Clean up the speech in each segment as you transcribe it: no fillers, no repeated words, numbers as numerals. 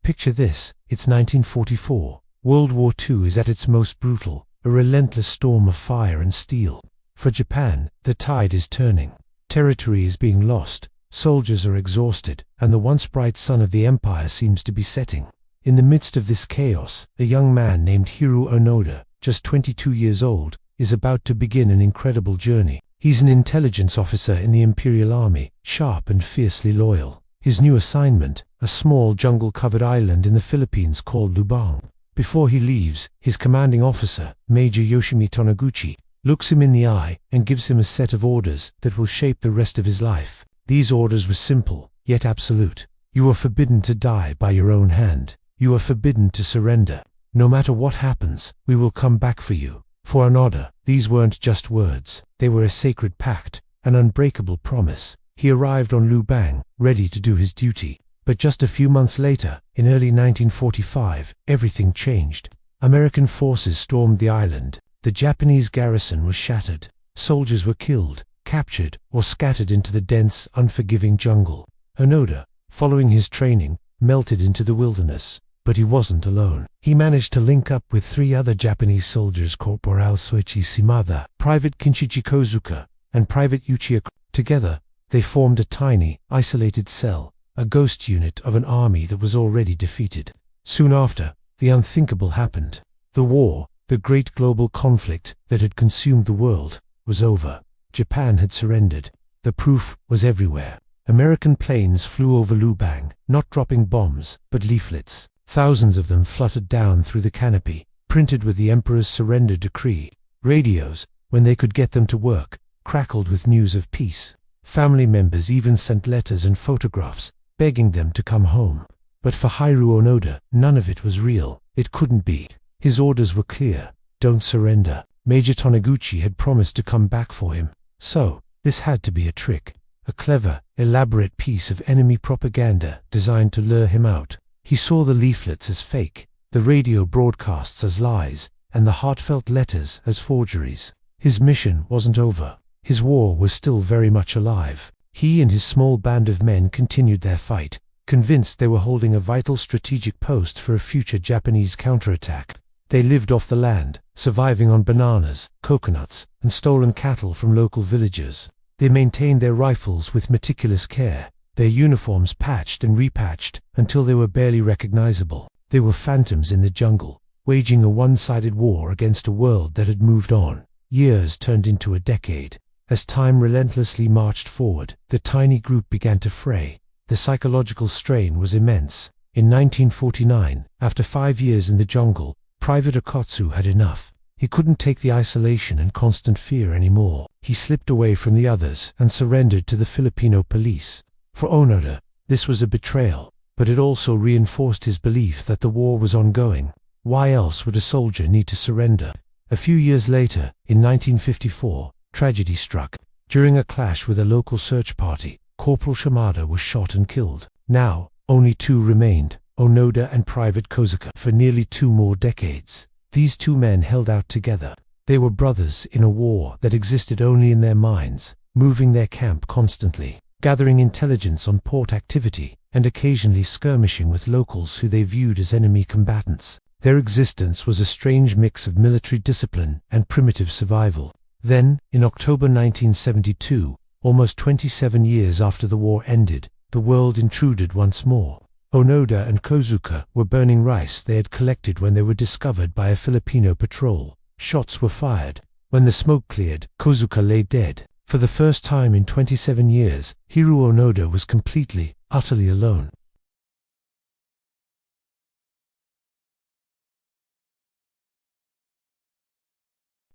Picture this, it's 1944. World War II is at its most brutal, a relentless storm of fire and steel. For Japan, the tide is turning. Territory is being lost, soldiers are exhausted, and the once bright sun of the empire seems to be setting. In the midst of this chaos, a young man named Hiroo Onoda, just 22 years old, is about to begin an incredible journey. He's an intelligence officer in the Imperial Army, sharp and fiercely loyal. His new assignment, a small jungle-covered island in the Philippines called Lubang. Before he leaves, his commanding officer, Major Yoshimi Tonoguchi, looks him in the eye and gives him a set of orders that will shape the rest of his life. These orders were simple, yet absolute. You are forbidden to die by your own hand. You are forbidden to surrender. No matter what happens, we will come back for you. For Onoda, these weren't just words. They were a sacred pact, an unbreakable promise. He arrived on Lubang, ready to do his duty. But just a few months later, in early 1945, everything changed. American forces stormed the island. The Japanese garrison was shattered. Soldiers were killed, captured, or scattered into the dense, unforgiving jungle. Onoda, following his training, melted into the wilderness. But he wasn't alone. He managed to link up with 3 other Japanese soldiers, Corporal Soichi Shimada, Private Kinshichi Kozuka, and Private Uchiha. Together, they formed a tiny, isolated cell, a ghost unit of an army that was already defeated. Soon after, the unthinkable happened. The war, the great global conflict that had consumed the world, was over. Japan had surrendered. The proof was everywhere. American planes flew over Lubang, not dropping bombs, but leaflets. Thousands of them fluttered down through the canopy, printed with the Emperor's surrender decree. Radios, when they could get them to work, crackled with news of peace. Family members even sent letters and photographs, begging them to come home. But for Hiroo Onoda, none of it was real. It couldn't be. His orders were clear. Don't surrender. Major Tonoguchi had promised to come back for him. So, this had to be a trick. A clever, elaborate piece of enemy propaganda designed to lure him out. He saw the leaflets as fake, the radio broadcasts as lies, and the heartfelt letters as forgeries. His mission wasn't over. His war was still very much alive. He and his small band of men continued their fight, convinced they were holding a vital strategic post for a future Japanese counterattack. They lived off the land, surviving on bananas, coconuts, and stolen cattle from local villagers. They maintained their rifles with meticulous care, their uniforms patched and repatched until they were barely recognizable. They were phantoms in the jungle, waging a one-sided war against a world that had moved on. Years turned into a decade. As time relentlessly marched forward, the tiny group began to fray. The psychological strain was immense. In 1949, after 5 years in the jungle, Private Okotsu had enough. He couldn't take the isolation and constant fear anymore. He slipped away from the others and surrendered to the Filipino police. For Onoda, this was a betrayal, but it also reinforced his belief that the war was ongoing. Why else would a soldier need to surrender? A few years later, in 1954, tragedy struck. During a clash with a local search party, Corporal Shimada was shot and killed. Now, only 2 remained, Onoda and Private Kozuka. For nearly 2 more decades, these 2 men held out together. They were brothers in a war that existed only in their minds, moving their camp constantly, gathering intelligence on port activity, and occasionally skirmishing with locals who they viewed as enemy combatants. Their existence was a strange mix of military discipline and primitive survival. Then, in October 1972, almost 27 years after the war ended, the world intruded once more. Onoda and Kozuka were burning rice they had collected when they were discovered by a Filipino patrol. Shots were fired. When the smoke cleared, Kozuka lay dead. For the first time in 27 years, Hiroo Onoda was completely, utterly alone.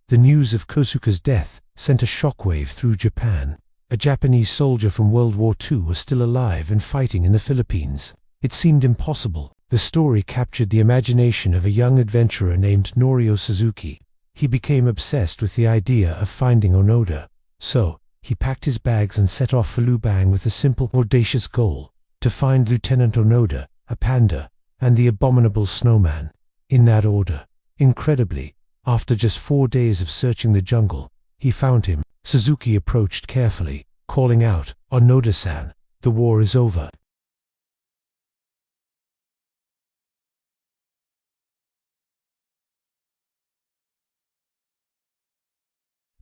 The news of Kozuka's death sent a shockwave through Japan. A Japanese soldier from World War II was still alive and fighting in the Philippines. It seemed impossible. The story captured the imagination of a young adventurer named Norio Suzuki. He became obsessed with the idea of finding Onoda. So, he packed his bags and set off for Lubang with a simple, audacious goal: to find Lieutenant Onoda, a panda, and the abominable snowman. In that order. Incredibly, after just 4 days of searching the jungle, he found him. Suzuki approached carefully, calling out, "Onoda-san, the war is over."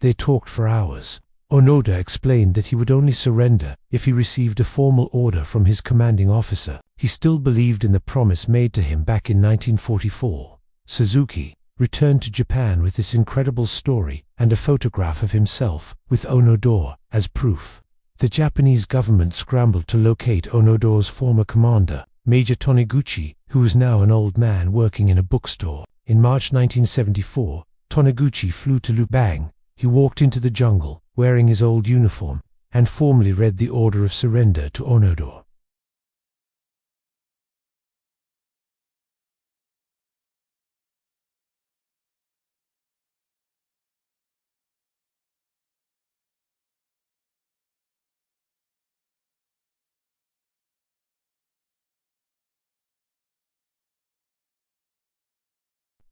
They talked for hours. Onoda explained that he would only surrender if he received a formal order from his commanding officer. He still believed in the promise made to him back in 1944. Suzuki returned to Japan with this incredible story and a photograph of himself with Onoda as proof. The Japanese government scrambled to locate Onoda's former commander, Major Taniguchi, who was now an old man working in a bookstore. In March 1974, Taniguchi flew to Lubang. He walked into the jungle, wearing his old uniform, and formally read the order of surrender to Onoda.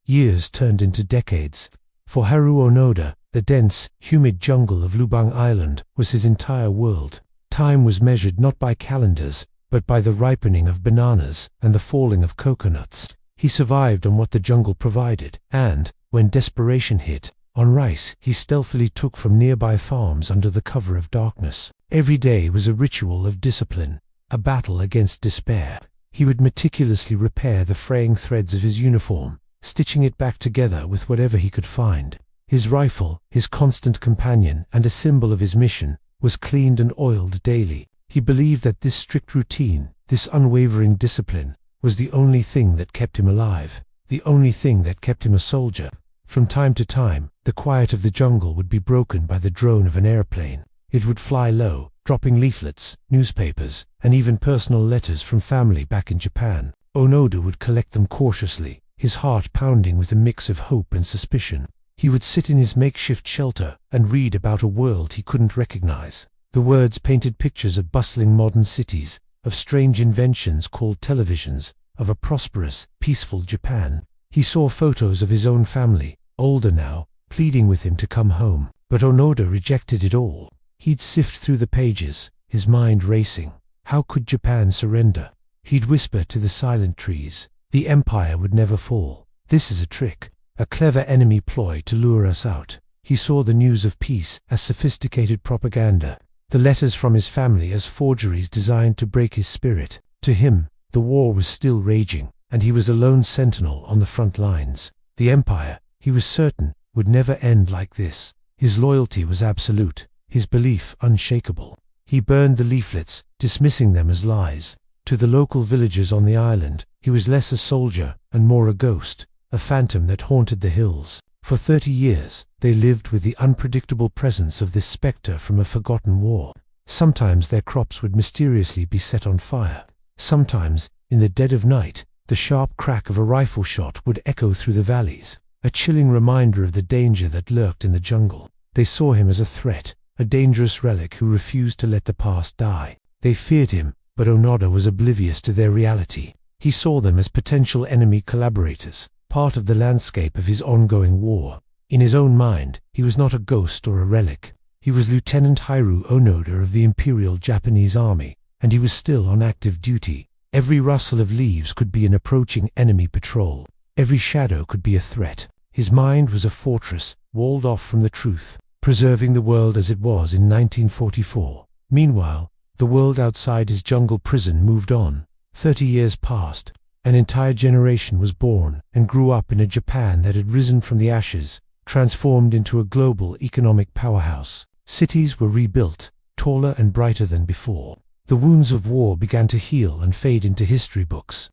Years turned into decades. For Hiroo Onoda, the dense, humid jungle of Lubang Island was his entire world. Time was measured not by calendars, but by the ripening of bananas and the falling of coconuts. He survived on what the jungle provided, and, when desperation hit, on rice he stealthily took from nearby farms under the cover of darkness. Every day was a ritual of discipline, a battle against despair. He would meticulously repair the fraying threads of his uniform, stitching it back together with whatever he could find. His rifle, his constant companion and a symbol of his mission, was cleaned and oiled daily. He believed that this strict routine, this unwavering discipline, was the only thing that kept him alive, the only thing that kept him a soldier. From time to time, the quiet of the jungle would be broken by the drone of an airplane. It would fly low, dropping leaflets, newspapers, and even personal letters from family back in Japan. Onoda would collect them cautiously, his heart pounding with a mix of hope and suspicion. He would sit in his makeshift shelter and read about a world he couldn't recognize. The words painted pictures of bustling modern cities, of strange inventions called televisions, of a prosperous, peaceful Japan. He saw photos of his own family, older now, pleading with him to come home. But Onoda rejected it all. He'd sift through the pages, his mind racing. How could Japan surrender? He'd whisper to the silent trees, "The empire would never fall. This is a trick, a clever enemy ploy to lure us out." He saw the news of peace as sophisticated propaganda, the letters from his family as forgeries designed to break his spirit. To him, the war was still raging, and he was a lone sentinel on the front lines. The empire, he was certain, would never end like this. His loyalty was absolute, his belief unshakable. He burned the leaflets, dismissing them as lies. To the local villagers on the island, he was less a soldier and more a ghost, a phantom that haunted the hills. For 30 years, they lived with the unpredictable presence of this specter from a forgotten war. Sometimes their crops would mysteriously be set on fire. Sometimes, in the dead of night, the sharp crack of a rifle shot would echo through the valleys, a chilling reminder of the danger that lurked in the jungle. They saw him as a threat, a dangerous relic who refused to let the past die. They feared him, but Onoda was oblivious to their reality. He saw them as potential enemy collaborators, part of the landscape of his ongoing war. In his own mind, he was not a ghost or a relic. He was Lieutenant Hiroo Onoda of the Imperial Japanese Army, and he was still on active duty. Every rustle of leaves could be an approaching enemy patrol. Every shadow could be a threat. His mind was a fortress, walled off from the truth, preserving the world as it was in 1944. Meanwhile, the world outside his jungle prison moved on. 30 years passed. An entire generation was born and grew up in a Japan that had risen from the ashes, transformed into a global economic powerhouse. Cities were rebuilt, taller and brighter than before. The wounds of war began to heal and fade into history books.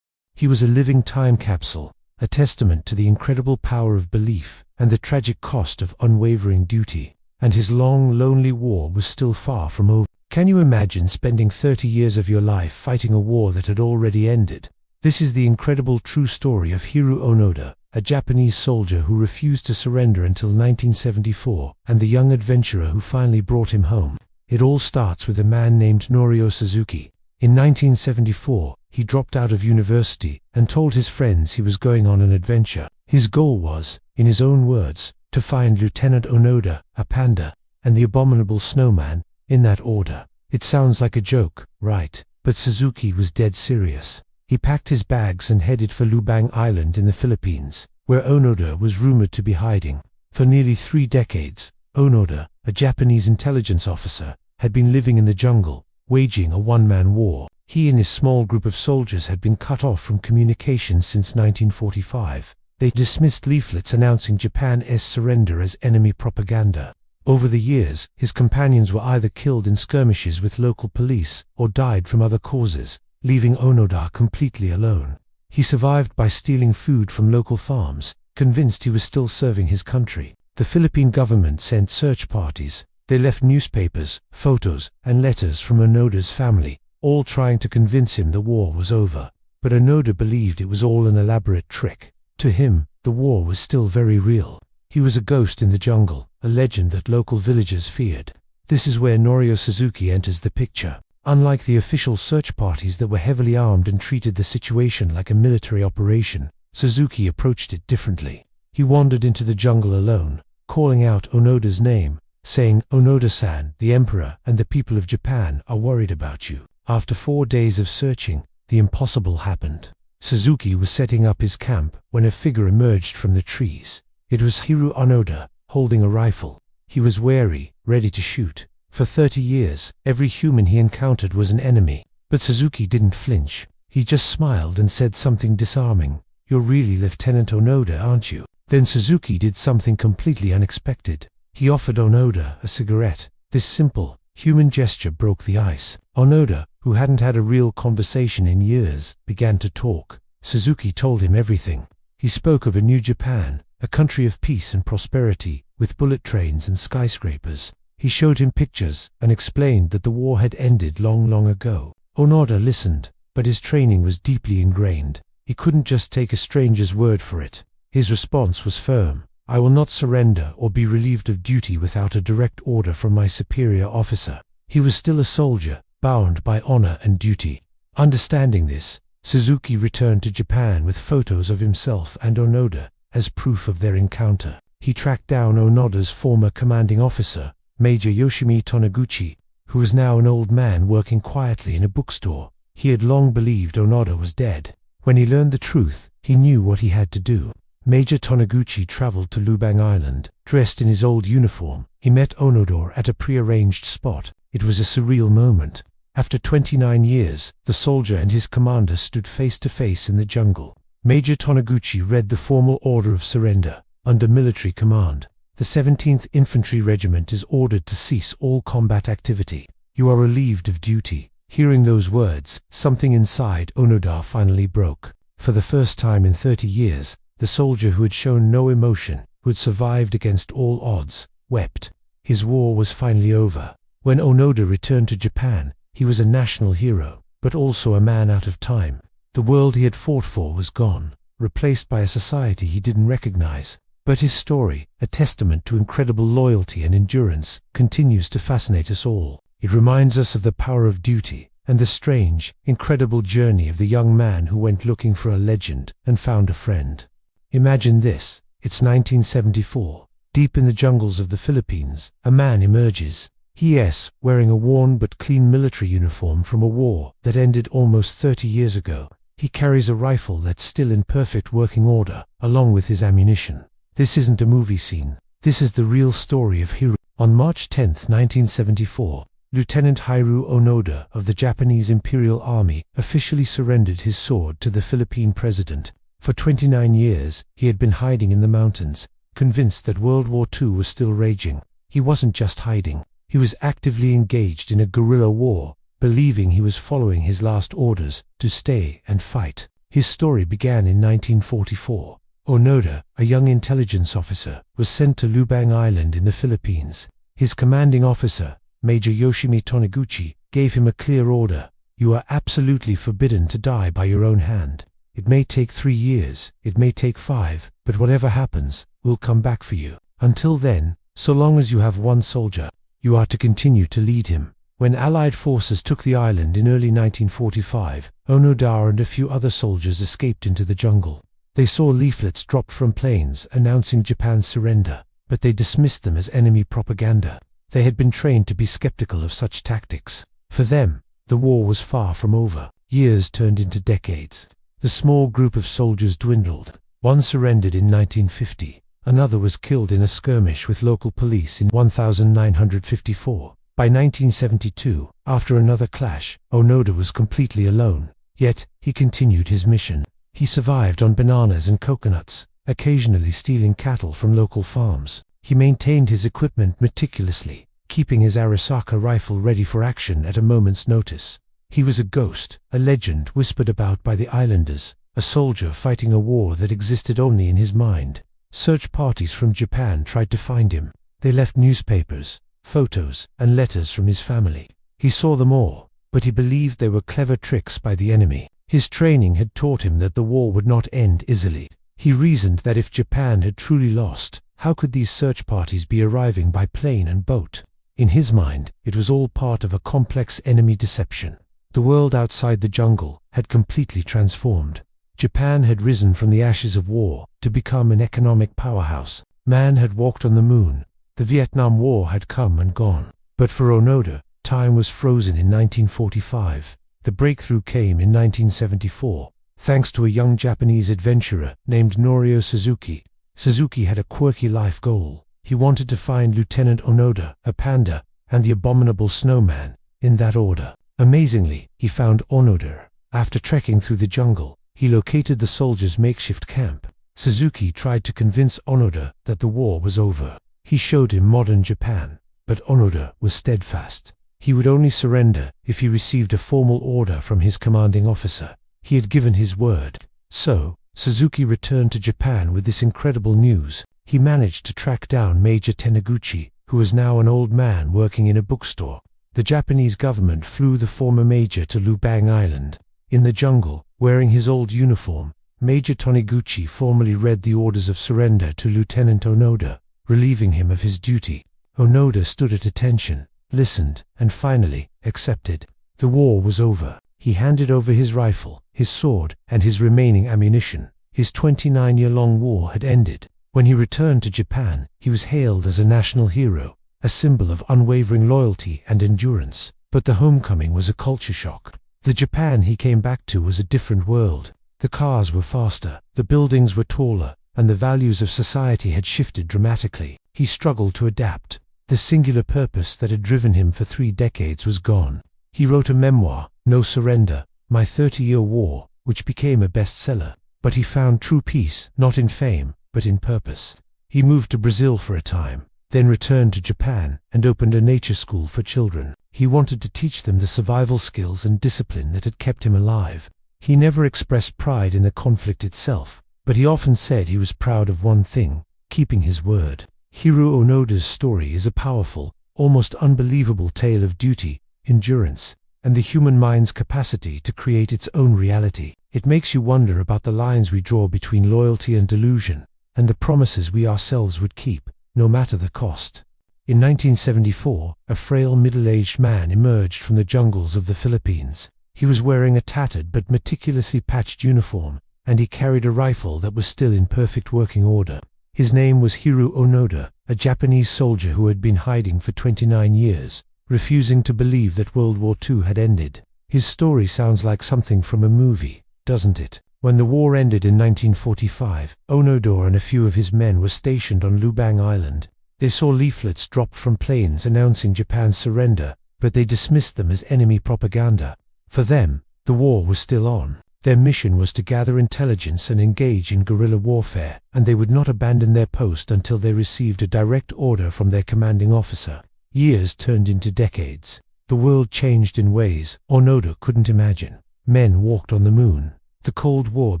He was a living time capsule, a testament to the incredible power of belief and the tragic cost of unwavering duty. And his long, lonely war was still far from over. Can you imagine spending 30 years of your life fighting a war that had already ended? This is the incredible true story of Hiroo Onoda, a Japanese soldier who refused to surrender until 1974, and the young adventurer who finally brought him home. It all starts with a man named Norio Suzuki. In 1974, he dropped out of university and told his friends he was going on an adventure. His goal was, in his own words, to find Lieutenant Onoda, a panda, and the abominable snowman, in that order. It sounds like a joke, right? But Suzuki was dead serious. He packed his bags and headed for Lubang Island in the Philippines, where Onoda was rumored to be hiding. For nearly 3 decades, Onoda, a Japanese intelligence officer, had been living in the jungle, waging a one-man war. He and his small group of soldiers had been cut off from communication since 1945. They dismissed leaflets announcing Japan's surrender as enemy propaganda. Over the years, his companions were either killed in skirmishes with local police or died from other causes, leaving Onoda completely alone. He survived by stealing food from local farms, convinced he was still serving his country. The Philippine government sent search parties. They left newspapers, photos, and letters from Onoda's family, all trying to convince him the war was over. But Onoda believed it was all an elaborate trick. To him, the war was still very real. He was a ghost in the jungle, a legend that local villagers feared. This is where Norio Suzuki enters the picture. Unlike the official search parties that were heavily armed and treated the situation like a military operation, Suzuki approached it differently. He wandered into the jungle alone, calling out Onoda's name, saying, "Onoda-san, the emperor and the people of Japan are worried about you." After 4 days of searching, the impossible happened. Suzuki was setting up his camp when a figure emerged from the trees. It was Hiroo Onoda, holding a rifle. He was wary, ready to shoot. For 30 years, every human he encountered was an enemy. But Suzuki didn't flinch. He just smiled and said something disarming. "You're really Lieutenant Onoda, aren't you?" Then Suzuki did something completely unexpected. He offered Onoda a cigarette. This simple, human gesture broke the ice. Onoda, who hadn't had a real conversation in years, began to talk. Suzuki told him everything. He spoke of a new Japan, a country of peace and prosperity, with bullet trains and skyscrapers. He showed him pictures and explained that the war had ended long, long ago. Onoda listened, but his training was deeply ingrained. He couldn't just take a stranger's word for it. His response was firm. "I will not surrender or be relieved of duty without a direct order from my superior officer." He was still a soldier, bound by honor and duty. Understanding this, Suzuki returned to Japan with photos of himself and Onoda as proof of their encounter. He tracked down Onoda's former commanding officer, Major Yoshimi Tonoguchi, who was now an old man working quietly in a bookstore. He had long believed Onoda was dead. When he learned the truth, he knew what he had to do. Major Tonoguchi traveled to Lubang Island. Dressed in his old uniform, he met Onoda at a prearranged spot. It was a surreal moment. After 29 years, the soldier and his commander stood face to face in the jungle. Major Tonoguchi read the formal order of surrender. Under military command, the 17th Infantry Regiment is ordered to cease all combat activity. You are relieved of duty. Hearing those words, something inside Onoda finally broke. For the first time in 30 years, the soldier who had shown no emotion, who had survived against all odds, wept. His war was finally over. When Onoda returned to Japan, he was a national hero, but also a man out of time. The world he had fought for was gone, replaced by a society he didn't recognize. But his story, a testament to incredible loyalty and endurance, continues to fascinate us all. It reminds us of the power of duty and the strange, incredible journey of the young man who went looking for a legend and found a friend. Imagine this. It's 1974. Deep in the jungles of the Philippines, a man emerges. He is wearing a worn but clean military uniform from a war that ended almost 30 years ago. He carries a rifle that's still in perfect working order, along with his ammunition. This isn't a movie scene. This is the real story of Hiroo. On March 10, 1974, Lieutenant Hiroo Onoda of the Japanese Imperial Army officially surrendered his sword to the Philippine president. For 29 years, he had been hiding in the mountains, convinced that World War II was still raging. He wasn't just hiding. He was actively engaged in a guerrilla war, believing he was following his last orders to stay and fight. His story began in 1944. Onoda, a young intelligence officer, was sent to Lubang Island in the Philippines. His commanding officer, Major Yoshimi Tonoguchi, gave him a clear order. "You are absolutely forbidden to die by your own hand. It may take 3 years, it may take 5, but whatever happens, we'll come back for you. Until then, so long as you have one soldier, you are to continue to lead him." When Allied forces took the island in early 1945, Onoda and a few other soldiers escaped into the jungle. They saw leaflets dropped from planes announcing Japan's surrender, but they dismissed them as enemy propaganda. They had been trained to be skeptical of such tactics. For them, the war was far from over. Years turned into decades. The small group of soldiers dwindled. One surrendered in 1950. Another was killed in a skirmish with local police in 1954. By 1972, after another clash, Onoda was completely alone. Yet, he continued his mission. He survived on bananas and coconuts, occasionally stealing cattle from local farms. He maintained his equipment meticulously, keeping his Arisaka rifle ready for action at a moment's notice. He was a ghost, a legend whispered about by the islanders, a soldier fighting a war that existed only in his mind. Search parties from Japan tried to find him. They left newspapers, photos, and letters from his family. He saw them all, but he believed they were clever tricks by the enemy. His training had taught him that the war would not end easily. He reasoned that if Japan had truly lost, how could these search parties be arriving by plane and boat? In his mind, it was all part of a complex enemy deception. The world outside the jungle had completely transformed. Japan had risen from the ashes of war to become an economic powerhouse. Man had walked on the moon. The Vietnam War had come and gone. But for Onoda, time was frozen in 1945. The breakthrough came in 1974, thanks to a young Japanese adventurer named Norio Suzuki. Suzuki had a quirky life goal. He wanted to find Lieutenant Onoda, a panda, and the abominable snowman, in that order. Amazingly, he found Onoda. After trekking through the jungle, he located the soldiers' makeshift camp. Suzuki tried to convince Onoda that the war was over. He showed him modern Japan, but Onoda was steadfast. He would only surrender if he received a formal order from his commanding officer. He had given his word. So, Suzuki returned to Japan with this incredible news. He managed to track down Major Taniguchi, who was now an old man working in a bookstore. The Japanese government flew the former major to Lubang Island. In the jungle, wearing his old uniform, Major Taniguchi formally read the orders of surrender to Lieutenant Onoda, relieving him of his duty. Onoda stood at attention, listened, and finally accepted. The war was over. He handed over his rifle, his sword, and his remaining ammunition. His 29-year-long war had ended. When he returned to Japan, he was hailed as a national hero, a symbol of unwavering loyalty and endurance. But the homecoming was a culture shock. The Japan he came back to was a different world. The cars were faster, the buildings were taller, and the values of society had shifted dramatically. He struggled to adapt. The singular purpose that had driven him for 3 decades was gone. He wrote a memoir, No Surrender, My 30-Year War, which became a bestseller. But he found true peace, not in fame, but in purpose. He moved to Brazil for a time, then returned to Japan and opened a nature school for children. He wanted to teach them the survival skills and discipline that had kept him alive. He never expressed pride in the conflict itself, but he often said he was proud of one thing: keeping his word. Hiroo Onoda's story is a powerful, almost unbelievable tale of duty, endurance, and the human mind's capacity to create its own reality. It makes you wonder about the lines we draw between loyalty and delusion, and the promises we ourselves would keep, no matter the cost. In 1974, a frail middle-aged man emerged from the jungles of the Philippines. He was wearing a tattered but meticulously patched uniform, and he carried a rifle that was still in perfect working order. His name was Hiroo Onoda, a Japanese soldier who had been hiding for 29 years, refusing to believe that World War II had ended. His story sounds like something from a movie, doesn't it? When the war ended in 1945, Onoda and a few of his men were stationed on Lubang Island. They saw leaflets dropped from planes announcing Japan's surrender, but they dismissed them as enemy propaganda. For them, the war was still on. Their mission was to gather intelligence and engage in guerrilla warfare, and they would not abandon their post until they received a direct order from their commanding officer. Years turned into decades. The world changed in ways Onoda couldn't imagine. Men walked on the moon. The Cold War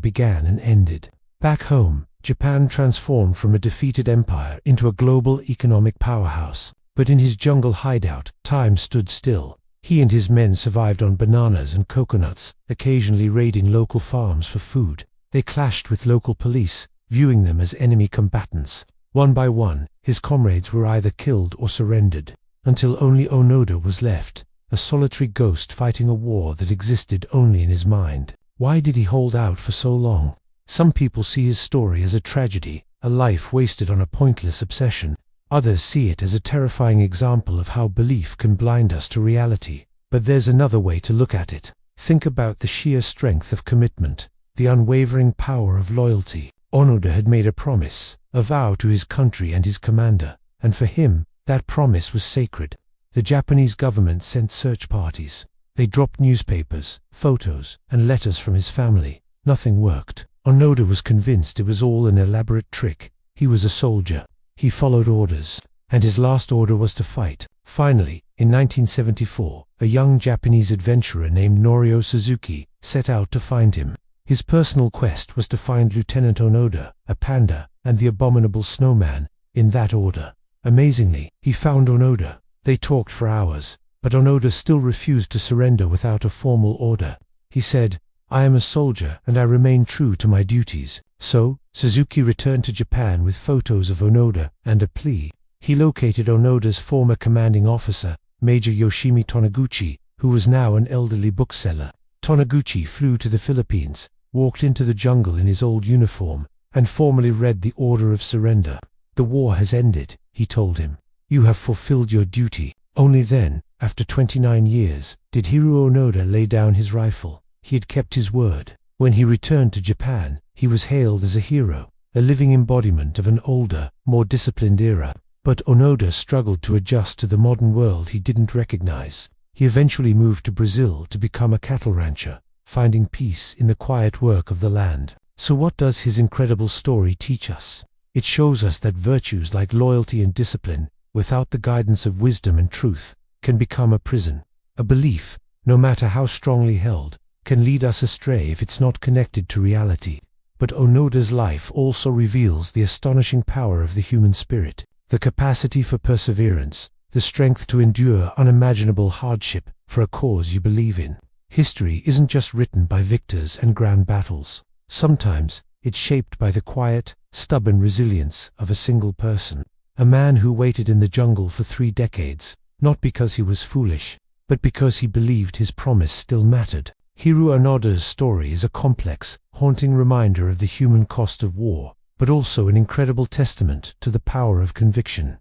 began and ended. Back home, Japan transformed from a defeated empire into a global economic powerhouse. But in his jungle hideout, time stood still. He and his men survived on bananas and coconuts, occasionally raiding local farms for food. They clashed with local police, viewing them as enemy combatants. One by one, his comrades were either killed or surrendered, until only Onoda was left, a solitary ghost fighting a war that existed only in his mind. Why did he hold out for so long? Some people see his story as a tragedy, a life wasted on a pointless obsession. Others see it as a terrifying example of how belief can blind us to reality. But there's another way to look at it. Think about the sheer strength of commitment, the unwavering power of loyalty. Onoda had made a promise, a vow to his country and his commander, and for him, that promise was sacred. The Japanese government sent search parties. They dropped newspapers, photos, and letters from his family. Nothing worked. Onoda was convinced it was all an elaborate trick. He was a soldier. He followed orders, and his last order was to fight. Finally, in 1974, a young Japanese adventurer named Norio Suzuki set out to find him. His personal quest was to find Lieutenant Onoda, a panda, and the abominable snowman, in that order. Amazingly, he found Onoda. They talked for hours, but Onoda still refused to surrender without a formal order. He said, "I am a soldier and I remain true to my duties." So, Suzuki returned to Japan with photos of Onoda and a plea. He located Onoda's former commanding officer, Major Yoshimi Tonoguchi, who was now an elderly bookseller. Tonoguchi flew to the Philippines, walked into the jungle in his old uniform, and formally read the order of surrender. "The war has ended," he told him. "You have fulfilled your duty." Only then, after 29 years, did Hiroo Onoda lay down his rifle. He had kept his word. When he returned to Japan, he was hailed as a hero, a living embodiment of an older, more disciplined era. But Onoda struggled to adjust to the modern world he didn't recognize. He eventually moved to Brazil to become a cattle rancher, finding peace in the quiet work of the land. So what does his incredible story teach us? It shows us that virtues like loyalty and discipline, without the guidance of wisdom and truth, can become a prison. A belief, no matter how strongly held, can lead us astray if it's not connected to reality. But Onoda's life also reveals the astonishing power of the human spirit, the capacity for perseverance, the strength to endure unimaginable hardship for a cause you believe in. History isn't just written by victors and grand battles. Sometimes, it's shaped by the quiet, stubborn resilience of a single person. A man who waited in the jungle for 3 decades, not because he was foolish, but because he believed his promise still mattered. Hiroo Onoda's story is a complex, haunting reminder of the human cost of war, but also an incredible testament to the power of conviction.